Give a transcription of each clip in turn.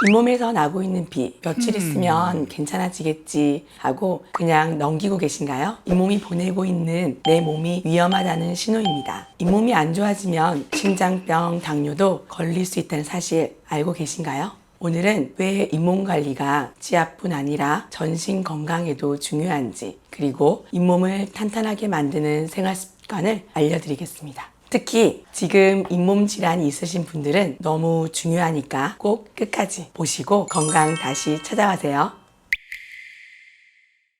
잇몸에서 나고 있는 피 며칠 있으면 괜찮아지겠지 하고 그냥 넘기고 계신가요? 잇몸이 보내고 있는 내 몸이 위험하다는 신호입니다. 잇몸이 안 좋아지면 심장병, 당뇨도 걸릴 수 있다는 사실 알고 계신가요? 오늘은 왜 잇몸 관리가 치아뿐 아니라 전신 건강에도 중요한지, 그리고 잇몸을 탄탄하게 만드는 생활 습관을 알려드리겠습니다. 특히 지금 잇몸 질환이 있으신 분들은 너무 중요하니까 꼭 끝까지 보시고 건강 다시 찾아가세요.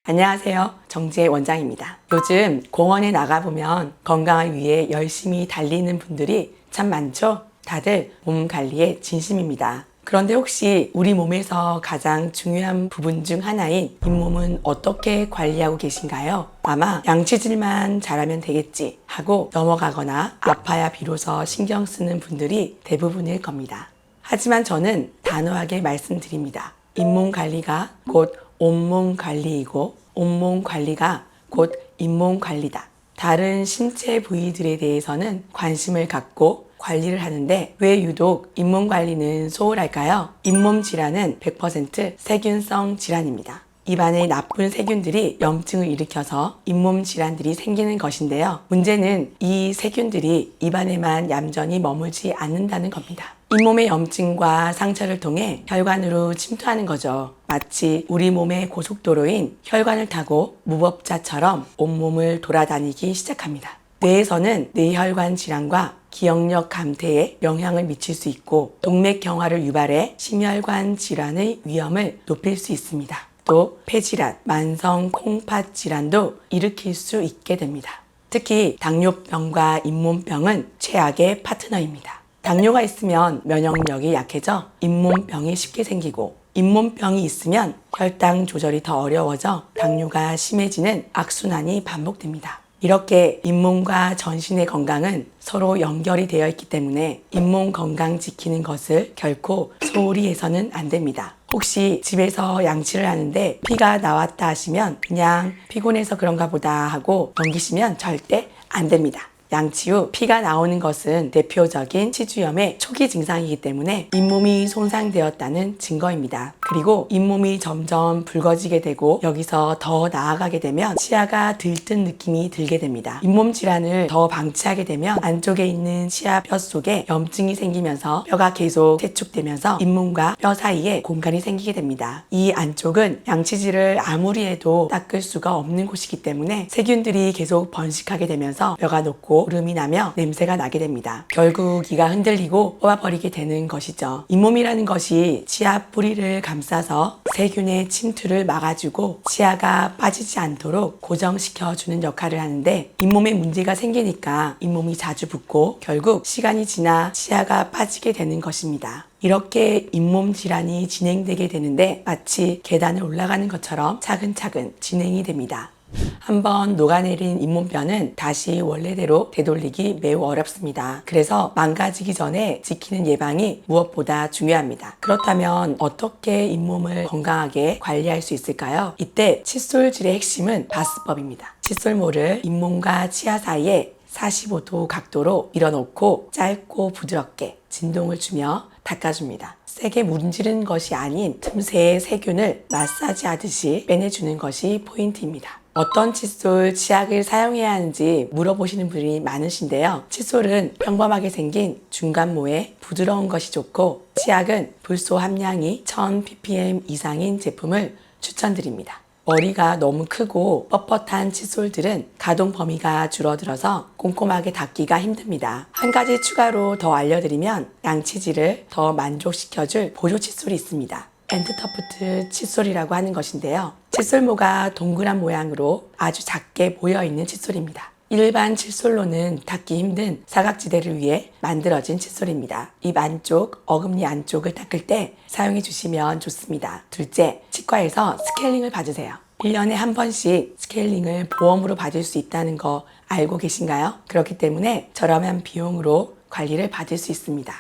안녕하세요. 정지혜 원장입니다. 요즘 공원에 나가보면 건강을 위해 열심히 달리는 분들이 참 많죠? 다들 몸 관리에 진심입니다. 그런데 혹시 우리 몸에서 가장 중요한 부분 중 하나인 잇몸은 어떻게 관리하고 계신가요? 아마 양치질만 잘하면 되겠지 하고 넘어가거나 아파야 비로소 신경 쓰는 분들이 대부분일 겁니다. 하지만 저는 단호하게 말씀드립니다. 잇몸 관리가 곧 온몸 관리이고 온몸 관리가 곧 잇몸 관리다. 다른 신체 부위들에 대해서는 관심을 갖고 관리를 하는데 왜 유독 잇몸 관리는 소홀할까요? 잇몸 질환은 100% 세균성 질환입니다. 입안에 나쁜 세균들이 염증을 일으켜서 잇몸 질환들이 생기는 것인데요. 문제는 이 세균들이 입안에만 얌전히 머물지 않는다는 겁니다. 잇몸의 염증과 상처를 통해 혈관으로 침투하는 거죠. 마치 우리 몸의 고속도로인 혈관을 타고 무법자처럼 온몸을 돌아다니기 시작합니다. 뇌에서는 뇌혈관 질환과 기억력 감퇴에 영향을 미칠 수 있고 동맥경화를 유발해 심혈관 질환의 위험을 높일 수 있습니다. 또 폐질환, 만성 콩팥 질환도 일으킬 수 있게 됩니다. 특히 당뇨병과 잇몸병은 최악의 파트너입니다. 당뇨가 있으면 면역력이 약해져 잇몸병이 쉽게 생기고 잇몸병이 있으면 혈당 조절이 더 어려워져 당뇨가 심해지는 악순환이 반복됩니다. 이렇게 잇몸과 전신의 건강은 서로 연결이 되어 있기 때문에 잇몸 건강 지키는 것을 결코 소홀히 해서는 안 됩니다. 혹시 집에서 양치를 하는데 피가 나왔다 하시면 그냥 피곤해서 그런가 보다 하고 넘기시면 절대 안 됩니다. 양치 후 피가 나오는 것은 대표적인 치주염의 초기 증상이기 때문에 잇몸이 손상되었다는 증거입니다. 그리고 잇몸이 점점 붉어지게 되고 여기서 더 나아가게 되면 치아가 들뜬 느낌이 들게 됩니다. 잇몸 질환을 더 방치하게 되면 안쪽에 있는 치아 뼈 속에 염증이 생기면서 뼈가 계속 세축되면서 잇몸과 뼈 사이에 공간이 생기게 됩니다. 이 안쪽은 양치질을 아무리 해도 닦을 수가 없는 곳이기 때문에 세균들이 계속 번식하게 되면서 뼈가 녹고 고름이 나며 냄새가 나게 됩니다. 결국 이가 흔들리고 뽑아버리게 되는 것이죠. 잇몸이라는 것이 치아 뿌리를 감싸서 세균의 침투를 막아주고 치아가 빠지지 않도록 고정시켜주는 역할을 하는데 잇몸에 문제가 생기니까 잇몸이 자주 붓고 결국 시간이 지나 치아가 빠지게 되는 것입니다. 이렇게 잇몸 질환이 진행되게 되는데 마치 계단을 올라가는 것처럼 차근차근 진행이 됩니다. 한번 녹아내린 잇몸뼈는 다시 원래대로 되돌리기 매우 어렵습니다. 그래서 망가지기 전에 지키는 예방이 무엇보다 중요합니다. 그렇다면 어떻게 잇몸을 건강하게 관리할 수 있을까요? 이때 칫솔질의 핵심은 바스법입니다. 칫솔모를 잇몸과 치아 사이에 45도 각도로 밀어놓고 짧고 부드럽게 진동을 주며 닦아줍니다. 세게 문지르는 것이 아닌 틈새의 세균을 마사지 하듯이 빼내주는 것이 포인트입니다. 어떤 칫솔, 치약을 사용해야 하는지 물어보시는 분이 많으신데요. 칫솔은 평범하게 생긴 중간모에 부드러운 것이 좋고 치약은 불소 함량이 1000ppm 이상인 제품을 추천드립니다. 머리가 너무 크고 뻣뻣한 칫솔들은 가동 범위가 줄어들어서 꼼꼼하게 닦기가 힘듭니다. 한 가지 추가로 더 알려드리면 양치질을 더 만족시켜줄 보조 칫솔이 있습니다. 엔드터프트 칫솔이라고 하는 것인데요. 칫솔모가 동그란 모양으로 아주 작게 모여있는 칫솔입니다. 일반 칫솔로는 닦기 힘든 사각지대를 위해 만들어진 칫솔입니다. 입 안쪽, 어금니 안쪽을 닦을 때 사용해 주시면 좋습니다. 둘째, 치과에서 스케일링을 받으세요. 1년에 한 번씩 스케일링을 보험으로 받을 수 있다는 거 알고 계신가요? 그렇기 때문에 저렴한 비용으로 관리를 받을 수 있습니다.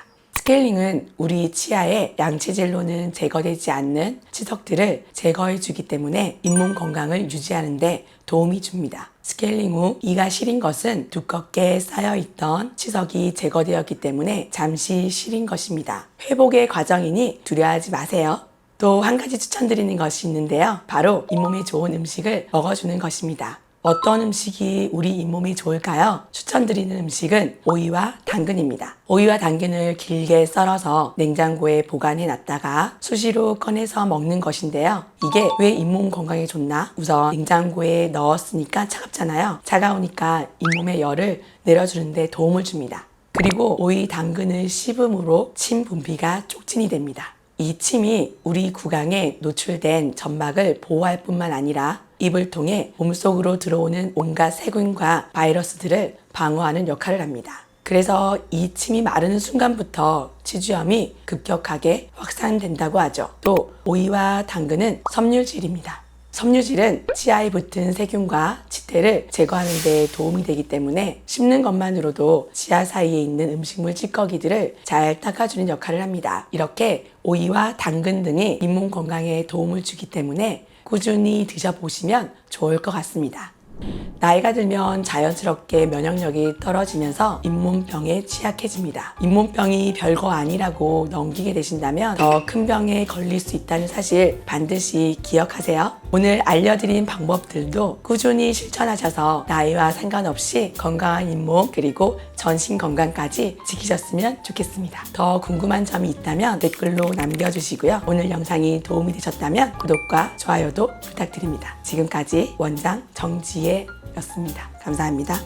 스케일링은 우리 치아에 양체질로는 제거되지 않는 치석들을 제거해 주기 때문에 잇몸 건강을 유지하는 데 도움이 줍니다. 스케일링 후 이가 시린 것은 두껍게 쌓여있던 치석이 제거되었기 때문에 잠시 시린 것입니다. 회복의 과정이니 두려워하지 마세요. 또 한 가지 추천드리는 것이 있는데요. 바로 잇몸에 좋은 음식을 먹어주는 것입니다. 어떤 음식이 우리 잇몸에 좋을까요? 추천드리는 음식은 오이와 당근입니다. 오이와 당근을 길게 썰어서 냉장고에 보관해 놨다가 수시로 꺼내서 먹는 것인데요. 이게 왜 잇몸 건강에 좋나? 우선 냉장고에 넣었으니까 차갑잖아요. 차가우니까 잇몸의 열을 내려주는 데 도움을 줍니다. 그리고 오이, 당근을 씹음으로 침 분비가 촉진이 됩니다. 이 침이 우리 구강에 노출된 점막을 보호할 뿐만 아니라 입을 통해 몸속으로 들어오는 온갖 세균과 바이러스들을 방어하는 역할을 합니다. 그래서 이 침이 마르는 순간부터 치주염이 급격하게 확산된다고 하죠. 또 오이와 당근은 섬유질입니다. 섬유질은 치아에 붙은 세균과 치태를 제거하는 데 도움이 되기 때문에 씹는 것만으로도 치아 사이에 있는 음식물 찌꺼기들을 잘 닦아주는 역할을 합니다. 이렇게 오이와 당근 등이 잇몸 건강에 도움을 주기 때문에 꾸준히 드셔보시면 좋을 것 같습니다. 나이가 들면 자연스럽게 면역력이 떨어지면서 잇몸병에 취약해집니다. 잇몸병이 별거 아니라고 넘기게 되신다면 더 큰 병에 걸릴 수 있다는 사실 반드시 기억하세요. 오늘 알려드린 방법들도 꾸준히 실천하셔서 나이와 상관없이 건강한 잇몸 그리고 전신 건강까지 지키셨으면 좋겠습니다. 더 궁금한 점이 있다면 댓글로 남겨주시고요. 오늘 영상이 도움이 되셨다면 구독과 좋아요도 부탁드립니다. 지금까지 원장 정지혜였습니다. 감사합니다.